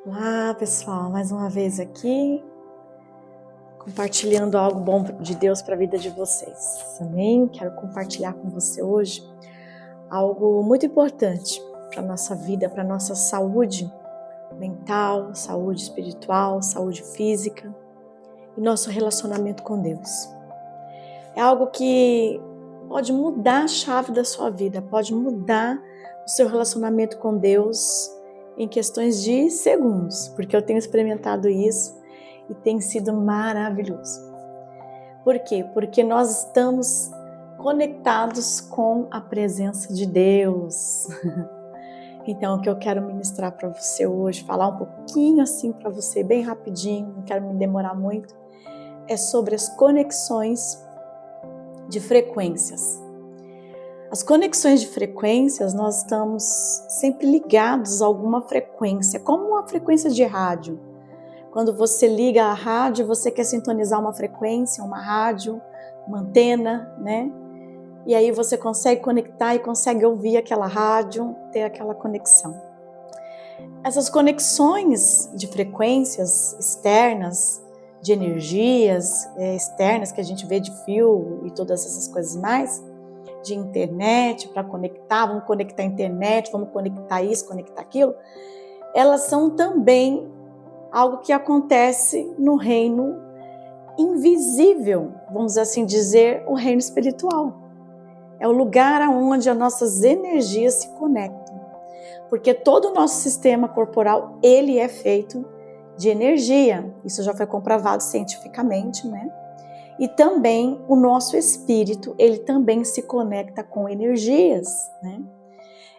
Olá pessoal, mais uma vez aqui, compartilhando algo bom de Deus para a vida de vocês. Amém? Quero compartilhar com você hoje algo muito importante para a nossa vida, para a nossa saúde mental, saúde espiritual, saúde física e nosso relacionamento com Deus. É algo que pode mudar a chave da sua vida, pode mudar o seu relacionamento com Deus em questões de segundos, porque eu tenho experimentado isso e tem sido maravilhoso. Por quê? Porque nós estamos conectados com a presença de Deus. Então, o que eu quero ministrar para você hoje, falar um pouquinho assim para você, bem rapidinho, não quero me demorar muito, é sobre as conexões de frequências. As conexões de frequências, nós estamos sempre ligados a alguma frequência, como uma frequência de rádio. Quando você liga a rádio, você quer sintonizar uma frequência, uma rádio, uma antena, né? E aí você consegue conectar e consegue ouvir aquela rádio, ter aquela conexão. Essas conexões de frequências externas, de energias externas que a gente vê de fio e todas essas coisas mais, de internet para conectar, vamos conectar a internet, vamos conectar isso, conectar aquilo, elas são também algo que acontece no reino invisível, vamos assim dizer, o reino espiritual. É o lugar onde as nossas energias se conectam, porque todo o nosso sistema corporal, ele é feito de energia, isso já foi comprovado cientificamente, né? E também o nosso espírito, ele também se conecta com energias, né?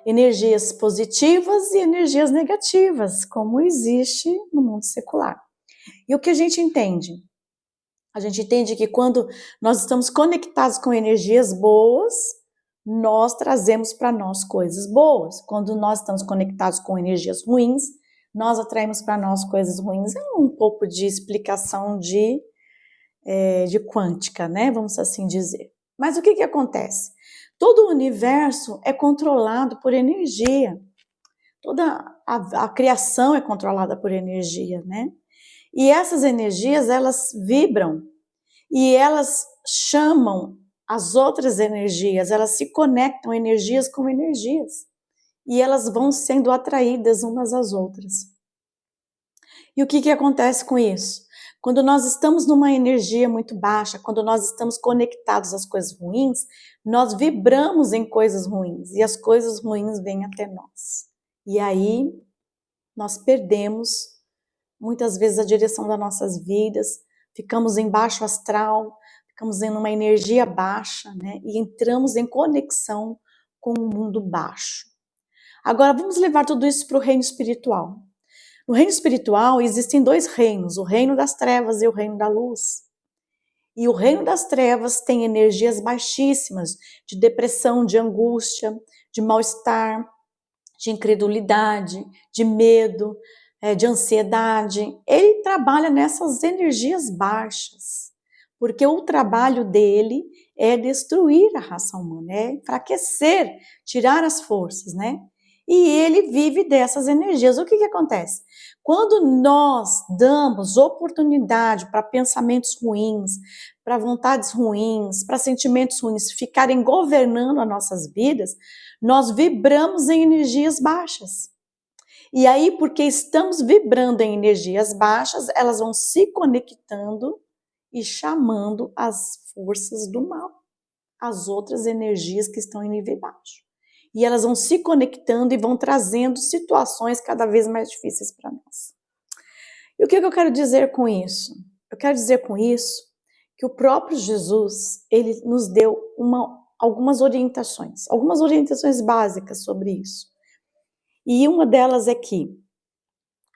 Energias positivas e energias negativas, como existe no mundo secular. E o que a gente entende? A gente entende que quando nós estamos conectados com energias boas, nós trazemos para nós coisas boas. Quando nós estamos conectados com energias ruins, nós atraímos para nós coisas ruins. É um pouco de explicação de quântica, né? Vamos assim dizer. Mas o que acontece? Todo o universo é controlado por energia. Toda a criação é controlada por energia, né? E essas energias, elas vibram e elas chamam as outras energias, elas se conectam energias com energias e elas vão sendo atraídas umas às outras. E o que acontece com isso? Quando nós estamos numa energia muito baixa, quando nós estamos conectados às coisas ruins, nós vibramos em coisas ruins e as coisas ruins vêm até nós. E aí nós perdemos muitas vezes a direção das nossas vidas, ficamos em baixo astral, ficamos em uma energia baixa, né? E entramos em conexão com o mundo baixo. Agora vamos levar tudo isso para o reino espiritual. No reino espiritual existem dois reinos, o reino das trevas e o reino da luz. E o reino das trevas tem energias baixíssimas, de depressão, de angústia, de mal-estar, de incredulidade, de medo, de ansiedade. Ele trabalha nessas energias baixas, porque o trabalho dele é destruir a raça humana, é enfraquecer, tirar as forças, né? E ele vive dessas energias. O que acontece? Quando nós damos oportunidade para pensamentos ruins, para vontades ruins, para sentimentos ruins ficarem governando as nossas vidas, nós vibramos em energias baixas. E aí, porque estamos vibrando em energias baixas, elas vão se conectando e chamando as forças do mal, as outras energias que estão em nível baixo. E elas vão se conectando e vão trazendo situações cada vez mais difíceis para nós. E o que eu quero dizer com isso? Eu quero dizer com isso que o próprio Jesus, ele nos deu algumas orientações básicas sobre isso. E uma delas é que,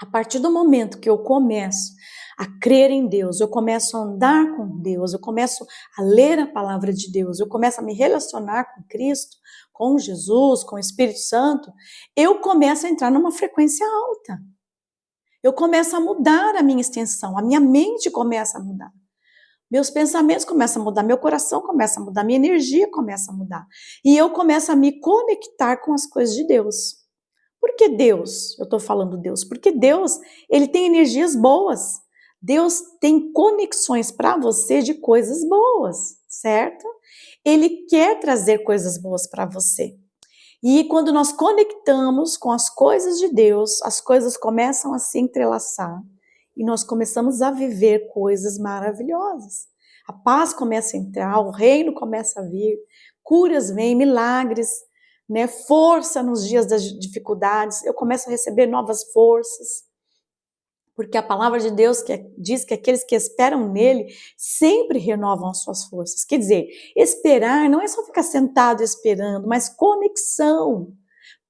a partir do momento que eu começo a crer em Deus, eu começo a andar com Deus, eu começo a ler a palavra de Deus, eu começo a me relacionar com Cristo, com Jesus, com o Espírito Santo, eu começo a entrar numa frequência alta. Eu começo a mudar a minha extensão, a minha mente começa a mudar. Meus pensamentos começam a mudar, meu coração começa a mudar, minha energia começa a mudar. E eu começo a me conectar com as coisas de Deus. Por que Deus? Eu estou falando Deus. Porque Deus, ele tem energias boas. Deus tem conexões para você de coisas boas, certo? Ele quer trazer coisas boas para você. E quando nós conectamos com as coisas de Deus, as coisas começam a se entrelaçar e nós começamos a viver coisas maravilhosas. A paz começa a entrar, o reino começa a vir, curas vêm, milagres, né? Força nos dias das dificuldades, eu começo a receber novas forças. Porque a palavra de Deus diz que aqueles que esperam nele sempre renovam as suas forças. Quer dizer, esperar não é só ficar sentado esperando, mas conexão.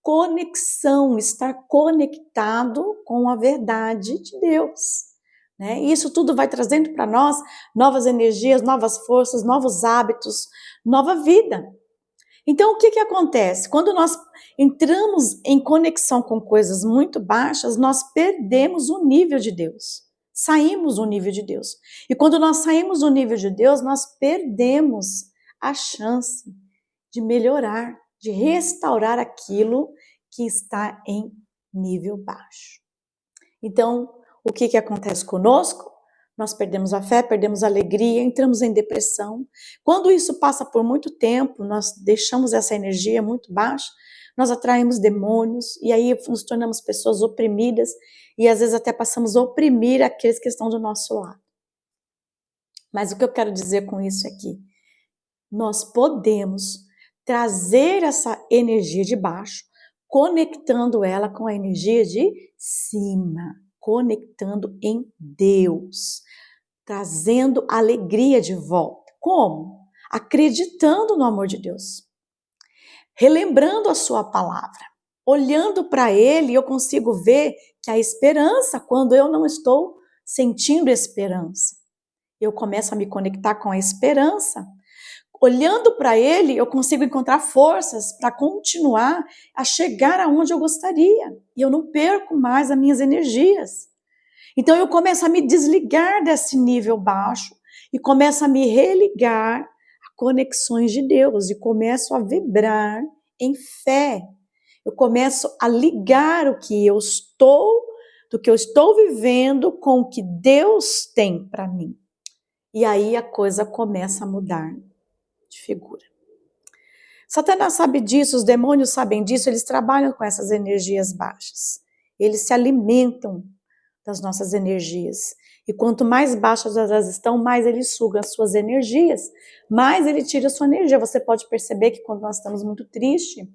Conexão, estar conectado com a verdade de Deus. Né? E isso tudo vai trazendo para nós novas energias, novas forças, novos hábitos, nova vida. Então, o que acontece? Quando nós entramos em conexão com coisas muito baixas, nós perdemos o nível de Deus. Saímos do nível de Deus. E quando nós saímos do nível de Deus, nós perdemos a chance de melhorar, de restaurar aquilo que está em nível baixo. Então, o que acontece conosco? Nós perdemos a fé, perdemos a alegria, entramos em depressão. Quando isso passa por muito tempo, nós deixamos essa energia muito baixa, nós atraímos demônios e aí nos tornamos pessoas oprimidas e às vezes até passamos a oprimir aqueles que estão do nosso lado. Mas o que eu quero dizer com isso é que nós podemos trazer essa energia de baixo, conectando ela com a energia de cima, conectando em Deus, trazendo alegria de volta. Como? Acreditando no amor de Deus, relembrando a sua palavra, olhando para Ele, eu consigo ver que a esperança, quando eu não estou sentindo esperança, eu começo a me conectar com a esperança. Olhando para Ele, eu consigo encontrar forças para continuar a chegar aonde eu gostaria. E eu não perco mais as minhas energias. Então eu começo a me desligar desse nível baixo e começo a me religar a conexões de Deus e começo a vibrar em fé. Eu começo a ligar o que eu estou, do que eu estou vivendo com o que Deus tem para mim. E aí a coisa começa a mudar de figura. Satanás sabe disso, os demônios sabem disso, eles trabalham com essas energias baixas. Eles se alimentam das nossas energias. E quanto mais baixas elas estão, mais ele suga as suas energias, mais ele tira a sua energia. Você pode perceber que quando nós estamos muito tristes,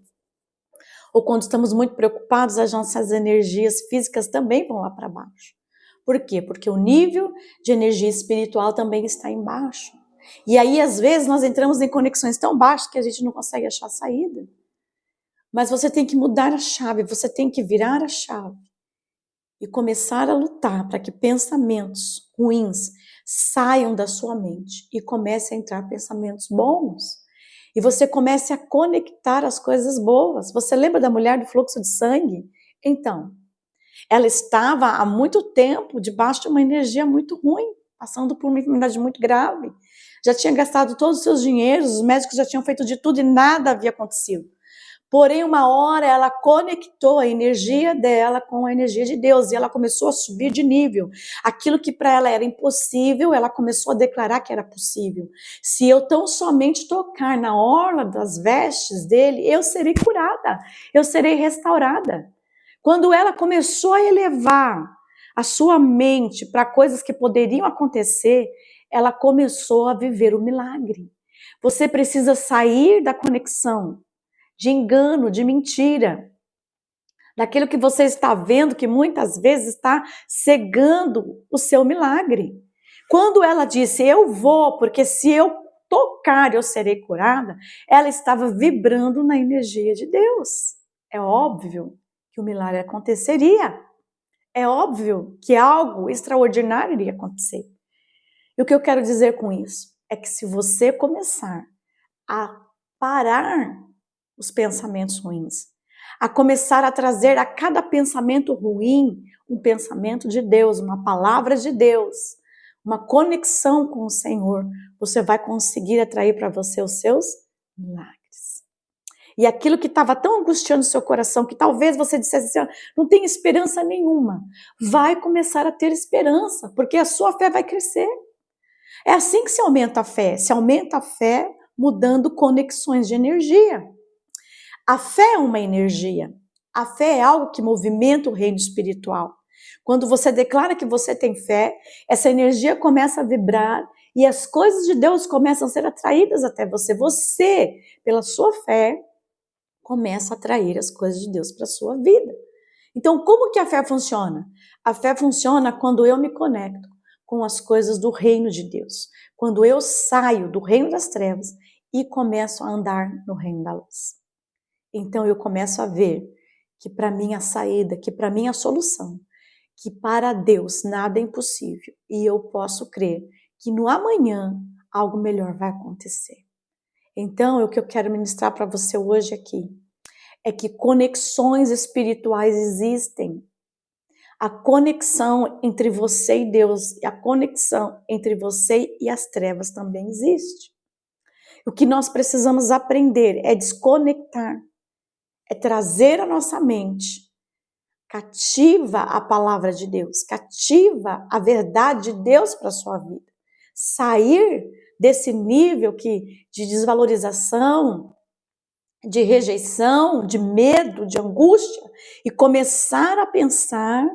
ou quando estamos muito preocupados, as nossas energias físicas também vão lá para baixo. Por quê? Porque o nível de energia espiritual também está embaixo. E aí, às vezes, nós entramos em conexões tão baixas que a gente não consegue achar saída. Mas você tem que mudar a chave, você tem que virar a chave e começar a lutar para que pensamentos ruins saiam da sua mente e comece a entrar pensamentos bons. E você comece a conectar as coisas boas. Você lembra da mulher do fluxo de sangue? Então, ela estava há muito tempo debaixo de uma energia muito ruim, passando por uma enfermidade muito grave. Já tinha gastado todos os seus dinheiros, os médicos já tinham feito de tudo e nada havia acontecido. Porém, uma hora ela conectou a energia dela com a energia de Deus e ela começou a subir de nível. Aquilo que para ela era impossível, ela começou a declarar que era possível. Se eu tão somente tocar na orla das vestes dele, eu serei curada, eu serei restaurada. Quando ela começou a elevar a sua mente para coisas que poderiam acontecer, ela começou a viver o milagre. Você precisa sair da conexão de engano, de mentira, daquilo que você está vendo que muitas vezes está cegando o seu milagre. Quando ela disse, eu vou, porque se eu tocar eu serei curada, ela estava vibrando na energia de Deus. É óbvio que o milagre aconteceria. É óbvio que algo extraordinário iria acontecer. E o que eu quero dizer com isso é que se você começar a parar os pensamentos ruins, a começar a trazer a cada pensamento ruim um pensamento de Deus, uma palavra de Deus, uma conexão com o Senhor, você vai conseguir atrair para você os seus milagres. E aquilo que estava tão angustiando o seu coração, que talvez você dissesse assim, não tem esperança nenhuma, vai começar a ter esperança, porque a sua fé vai crescer. É assim que se aumenta a fé. Se aumenta a fé mudando conexões de energia. A fé é uma energia. A fé é algo que movimenta o reino espiritual. Quando você declara que você tem fé, essa energia começa a vibrar e as coisas de Deus começam a ser atraídas até você. Você, pela sua fé, começa a atrair as coisas de Deus para a sua vida. Então, como que a fé funciona? A fé funciona quando eu me conecto com as coisas do reino de Deus. Quando eu saio do reino das trevas e começo a andar no reino da luz. Então, eu começo a ver que para mim a saída, que para mim a solução, que para Deus nada é impossível. E eu posso crer que no amanhã algo melhor vai acontecer. Então, o que eu quero ministrar para você hoje aqui é que conexões espirituais existem. A conexão entre você e Deus e a conexão entre você e as trevas também existe. O que nós precisamos aprender é desconectar, é trazer a nossa mente cativa a palavra de Deus, cativa a verdade de Deus para a sua vida. Sair desse nível de desvalorização, de rejeição, de medo, de angústia e começar a pensar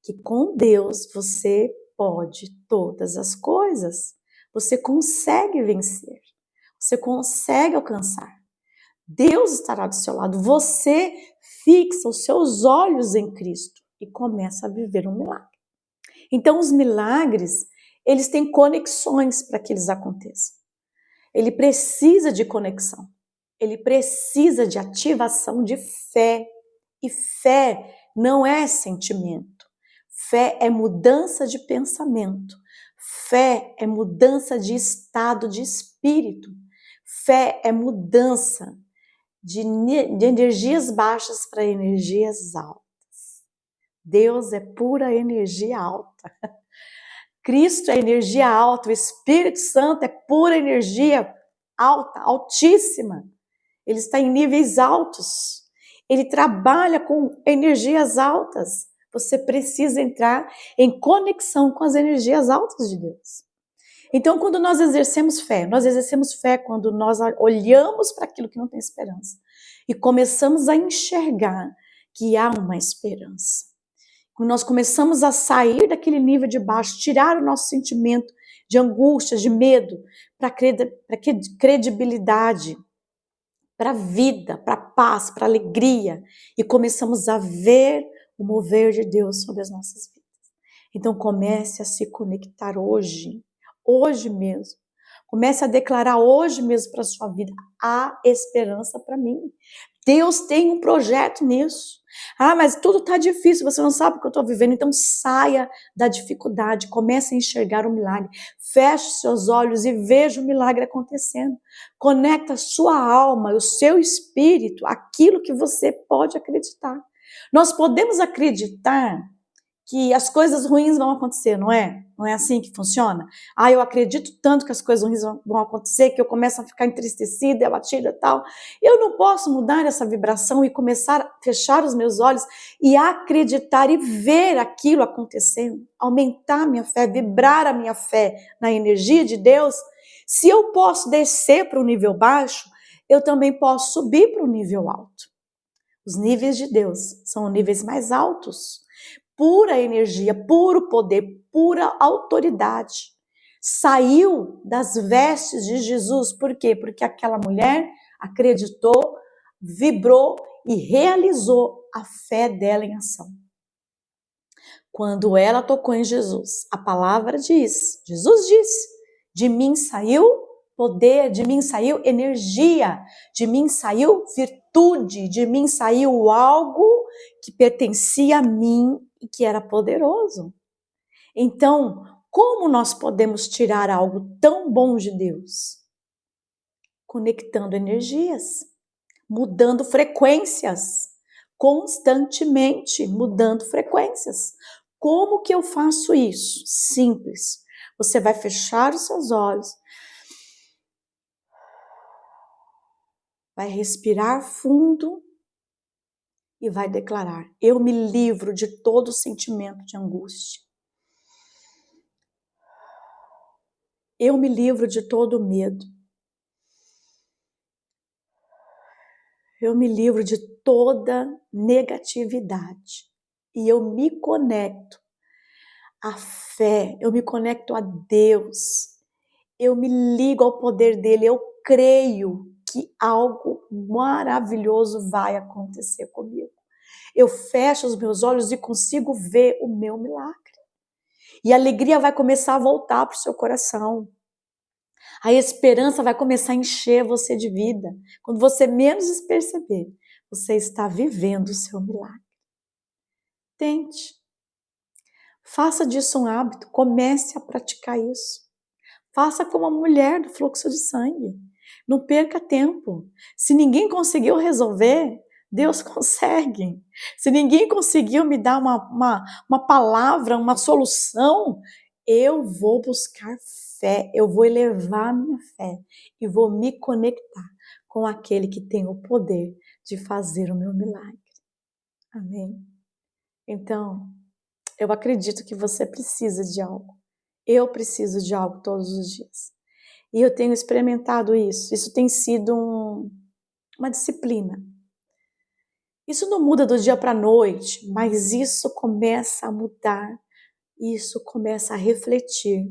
que com Deus você pode todas as coisas. Você consegue vencer. Você consegue alcançar. Deus estará do seu lado. Você fixa os seus olhos em Cristo e começa a viver um milagre. Então, os milagres, eles têm conexões para que eles aconteçam. Ele precisa de conexão. Ele precisa de ativação de fé. E fé não é sentimento. Fé é mudança de pensamento. Fé é mudança de estado de espírito. Fé é mudança de energias baixas para energias altas. Deus é pura energia alta. Cristo é energia alta. O Espírito Santo é pura energia alta, altíssima. Ele está em níveis altos. Ele trabalha com energias altas. Você precisa entrar em conexão com as energias altas de Deus. Então, quando nós exercemos fé quando nós olhamos para aquilo que não tem esperança e começamos a enxergar que há uma esperança. Quando nós começamos a sair daquele nível de baixo, tirar o nosso sentimento de angústia, de medo, para credibilidade, para a vida, para a paz, para a alegria, e começamos a ver o mover de Deus sobre as nossas vidas. Então comece a se conectar hoje mesmo. Comece a declarar hoje mesmo para a sua vida, há esperança para mim. Deus tem um projeto nisso. Ah, mas tudo está difícil, você não sabe o que eu estou vivendo, então saia da dificuldade, comece a enxergar o milagre. Feche seus olhos e veja o milagre acontecendo. Conecta a sua alma, o seu espírito, aquilo que você pode acreditar. Nós podemos acreditar que as coisas ruins vão acontecer, não é? Não é assim que funciona? Ah, eu acredito tanto que as coisas ruins vão acontecer, que eu começo a ficar entristecida, abatida e tal. Eu não posso mudar essa vibração e começar a fechar os meus olhos e acreditar e ver aquilo acontecendo, aumentar a minha fé, vibrar a minha fé na energia de Deus. Se eu posso descer para o nível baixo, eu também posso subir para o nível alto. Os níveis de Deus são níveis mais altos. Pura energia, puro poder, pura autoridade. Saiu das vestes de Jesus. Por quê? Porque aquela mulher acreditou, vibrou e realizou a fé dela em ação. Quando ela tocou em Jesus, a palavra diz, Jesus disse, de mim saiu poder, de mim saiu energia, de mim saiu virtude, de mim saiu algo que pertencia a mim e que era poderoso. Então, como nós podemos tirar algo tão bom de Deus? Conectando energias, mudando frequências, constantemente mudando frequências. Como que eu faço isso? Simples. Você vai fechar os seus olhos vai respirar fundo e vai declarar: eu me livro de todo sentimento de angústia. Eu me livro de todo medo. Eu me livro de toda negatividade. E eu me conecto à fé, eu me conecto a Deus. Eu me ligo ao poder dele, eu creio que algo maravilhoso vai acontecer comigo. Eu fecho os meus olhos e consigo ver o meu milagre. E a alegria vai começar a voltar para o seu coração. A esperança vai começar a encher você de vida. Quando você menos perceber, você está vivendo o seu milagre. Tente. Faça disso um hábito. Comece a praticar isso. Faça como a mulher do fluxo de sangue. Não perca tempo. Se ninguém conseguiu resolver, Deus consegue. Se ninguém conseguiu me dar uma palavra, uma solução, eu vou buscar fé, eu vou elevar a minha fé e vou me conectar com aquele que tem o poder de fazer o meu milagre. Amém? Então, eu acredito que você precisa de algo. Eu preciso de algo todos os dias. E eu tenho experimentado isso. Isso tem sido uma disciplina. Isso não muda do dia para a noite, mas isso começa a mudar. Isso começa a refletir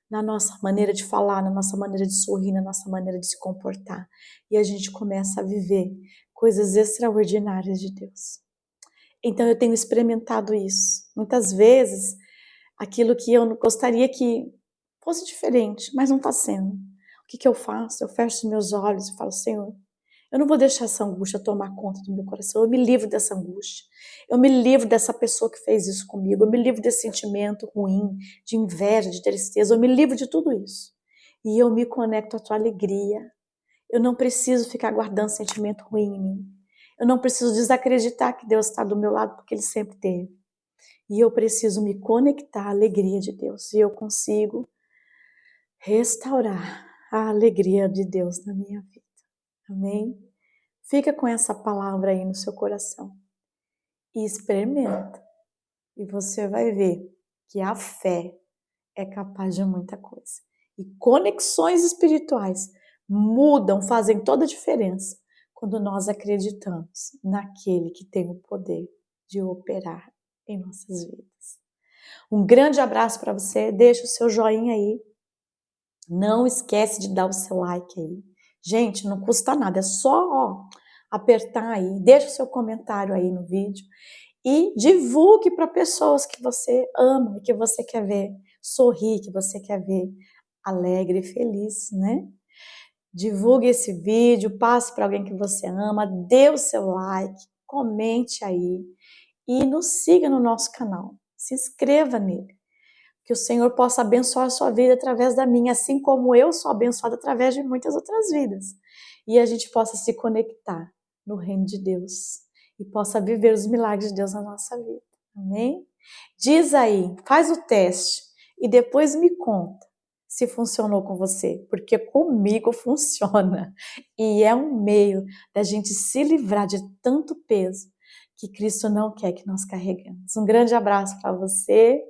na nossa maneira de falar, na nossa maneira de sorrir, na nossa maneira de se comportar. E a gente começa a viver coisas extraordinárias de Deus. Então eu tenho experimentado isso. Muitas vezes, aquilo que eu gostaria que fosse diferente, mas não está sendo. O que eu faço? Eu fecho os meus olhos e falo: Senhor, eu não vou deixar essa angústia tomar conta do meu coração. Eu me livro dessa angústia. Eu me livro dessa pessoa que fez isso comigo. Eu me livro desse sentimento ruim, de inveja, de tristeza. Eu me livro de tudo isso. E eu me conecto à tua alegria. Eu não preciso ficar guardando sentimento ruim em mim. Eu não preciso desacreditar que Deus está do meu lado, porque Ele sempre teve. E eu preciso me conectar à alegria de Deus. E eu consigo restaurar a alegria de Deus na minha vida. Amém? Fica com essa palavra aí no seu coração. E experimenta. E você vai ver que a fé é capaz de muita coisa. E conexões espirituais mudam, fazem toda a diferença quando nós acreditamos naquele que tem o poder de operar em nossas vidas. Um grande abraço para você. Deixa o seu joinha aí. Não esquece de dar o seu like aí. Gente, não custa nada. É só apertar aí. Deixa o seu comentário aí no vídeo. E divulgue para pessoas que você ama, que você quer ver sorrir, que você quer ver alegre e feliz, né? Divulgue esse vídeo, passe para alguém que você ama, dê o seu like, comente aí e nos siga no nosso canal. Se inscreva nele. Que o Senhor possa abençoar a sua vida através da minha, assim como eu sou abençoada através de muitas outras vidas. E a gente possa se conectar no reino de Deus e possa viver os milagres de Deus na nossa vida. Amém? Diz aí, faz o teste e depois me conta se funcionou com você, porque comigo funciona. E é um meio da gente se livrar de tanto peso que Cristo não quer que nós carregamos. Um grande abraço para você,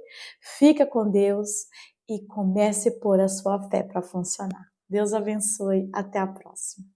fica com Deus e comece a pôr a sua fé para funcionar. Deus abençoe, até a próxima.